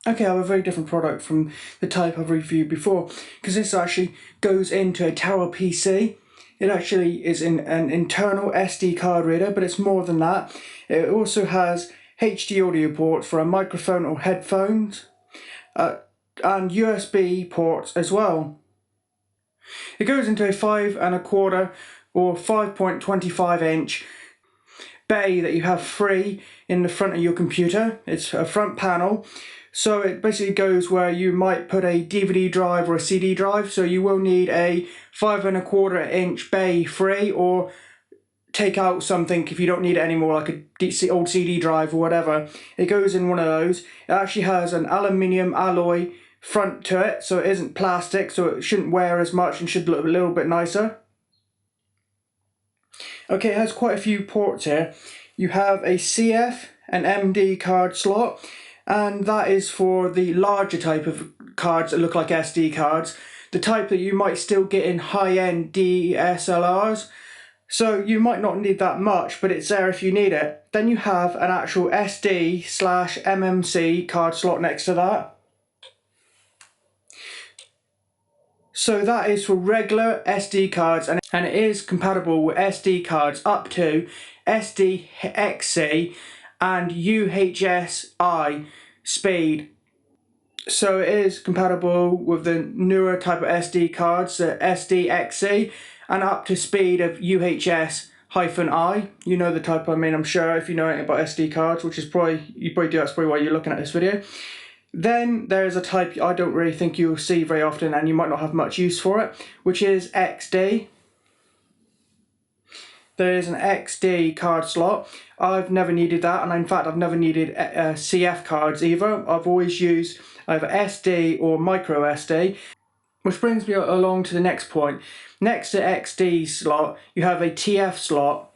Okay, I have a very different product from the type I've reviewed before, because this actually goes into a tower PC. It actually is in an internal SD card reader, but it's more than that. It also has HD audio ports for a microphone or headphones, and USB ports as well. It goes into a 5.25 or 5.25 inch bay that you have free in the front of your computer. It's a front panel, so it basically goes where you might put a DVD drive or a CD drive, so you will need a 5.25 inch bay free, or take out something if you don't need it anymore, like a old CD drive or whatever. It goes in one of those. It actually has an aluminium alloy front to it, so it isn't plastic, so it shouldn't wear as much and should look a little bit nicer. Okay, it has quite a few ports here. You have a CF and MD card slot, and that is for the larger type of cards that look like SD cards, the type that you might still get in high-end DSLRs. So you might not need that much, but it's there if you need it. Then you have an actual SD/MMC card slot next to that. So that is for regular SD cards, and it is compatible with SD cards up to SDXC and UHSI speed. So it is compatible with the newer type of SD cards, the SDXC, and up to speed of UHS-I. You know the type I mean, I'm sure, if you know anything about SD cards, which is probably, you probably do, that's probably why you're looking at this video. Then there's a type I don't really think you'll see very often, and you might not have much use for it, which is XD. There is an XD card slot. I've never needed that, and in fact I've never needed CF cards either. I've always used either SD or micro SD. Which brings me along to the next point. Next to XD slot, you have a TF slot.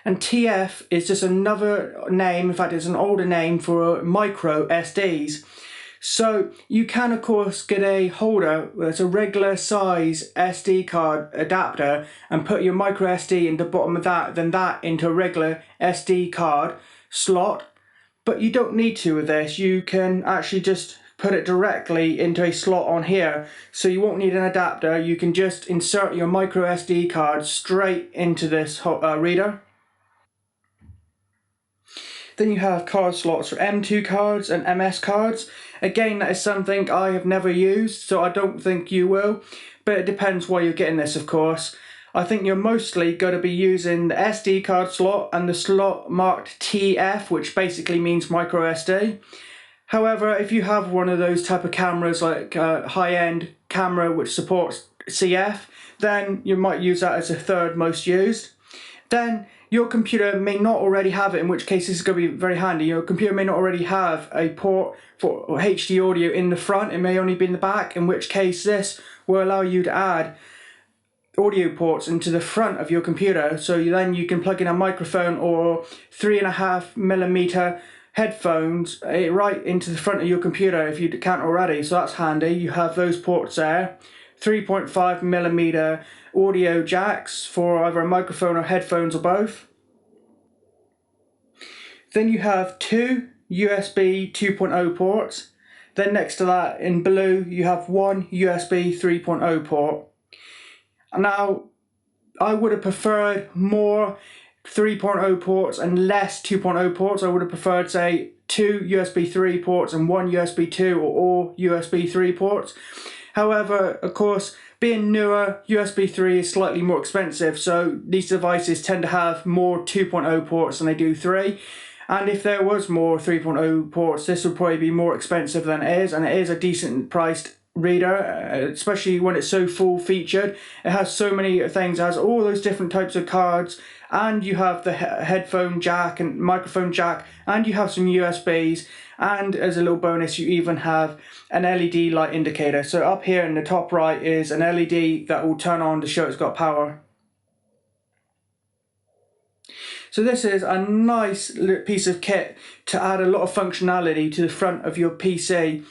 And TF is just another name, in fact it's an older name for micro SDs. So you can of course get a holder that's a regular size SD card adapter and put your micro SD in the bottom of that, then that into a regular SD card slot. But you don't need to with this. You can actually just put it directly into a slot on here, so you won't need an adapter. You can just insert your micro SD card straight into this reader. Then you have card slots for M2 cards and MS cards. Again, that is something I have never used, so I don't think you will, but it depends why you're getting this, of course. I think you're mostly going to be using the SD card slot and the slot marked TF, which basically means micro SD. However, if you have one of those type of cameras, like a high-end camera which supports CF, then you might use that as a third most used. Then your computer may not already have it, in which case this is going to be very handy. Your computer may not already have a port for HD audio in the front, it may only be in the back, in which case this will allow you to add audio ports into the front of your computer, so then you can plug in a microphone or 3.5mm headphones right into the front of your computer if you can't already, so that's handy. You have those ports there. 3.5mm audio jacks for either a microphone or headphones or both. Then you have two USB 2.0 ports. Then next to that in blue you have one USB 3.0 port. Now I would have preferred more 3.0 ports and less 2.0 ports. I would have preferred, say, 2 USB 3 ports and 1 USB 2 or all USB 3 ports. However, of course, being newer, USB 3 is slightly more expensive, so these devices tend to have more 2.0 ports than they do 3. And if there was more 3.0 ports, this would probably be more expensive than it is, and it is a decent priced reader, especially when it's so full featured. It has so many things, it has all those different types of cards, and you have the headphone jack and microphone jack, and you have some USBs, and as a little bonus you even have an LED light indicator. So up here in the top right is an LED that will turn on to show it's got power. So this is a nice piece of kit to add a lot of functionality to the front of your PC,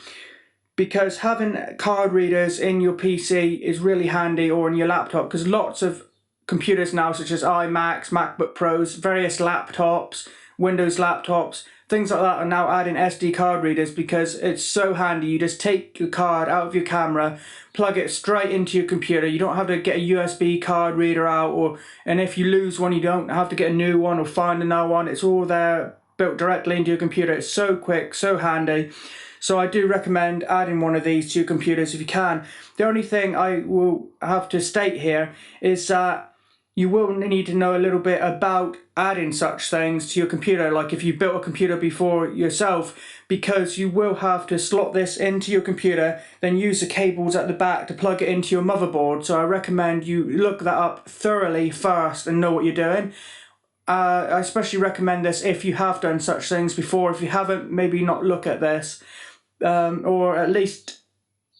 because having card readers in your PC is really handy, or in your laptop, because lots of computers now, such as iMacs, MacBook Pros, various laptops, Windows laptops, things like that are now adding SD card readers because it's so handy. You just take your card out of your camera, plug it straight into your computer. You don't have to get a USB card reader out, and if you lose one, you don't have to get a new one or find another one. It's all there, built directly into your computer. It's so quick, so handy. So I do recommend adding one of these to your computers if you can. The only thing I will have to state here is that you will need to know a little bit about adding such things to your computer, like if you built a computer before yourself, because you will have to slot this into your computer, then use the cables at the back to plug it into your motherboard. So I recommend you look that up thoroughly first and know what you're doing. I especially recommend this if you have done such things before. If you haven't, maybe not look at this, or at least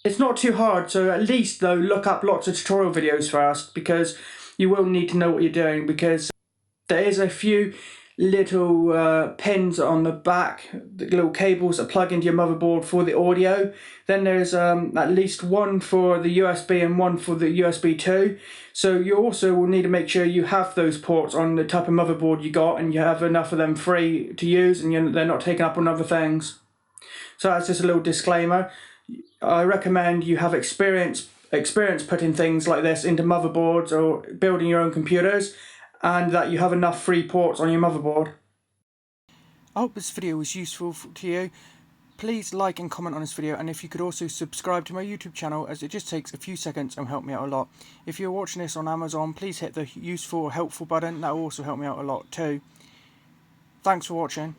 it's not too hard. So at least though, look up lots of tutorial videos first, because you will need to know what you're doing, because there is a few little pins on the back, the little cables that plug into your motherboard for the audio. Then there's at least one for the USB and one for the USB 2. So you also will need to make sure you have those ports on the type of motherboard you got, and you have enough of them free to use, and they're not taken up on other things. So that's just a little disclaimer. I recommend you have experience putting things like this into motherboards or building your own computers, and that you have enough free ports on your motherboard. I hope this video was useful to you. Please like and comment on this video, and if you could also subscribe to my YouTube channel, as it just takes a few seconds and will help me out a lot. If you're watching this on Amazon, please hit the useful or helpful button. That will also help me out a lot too. Thanks for watching.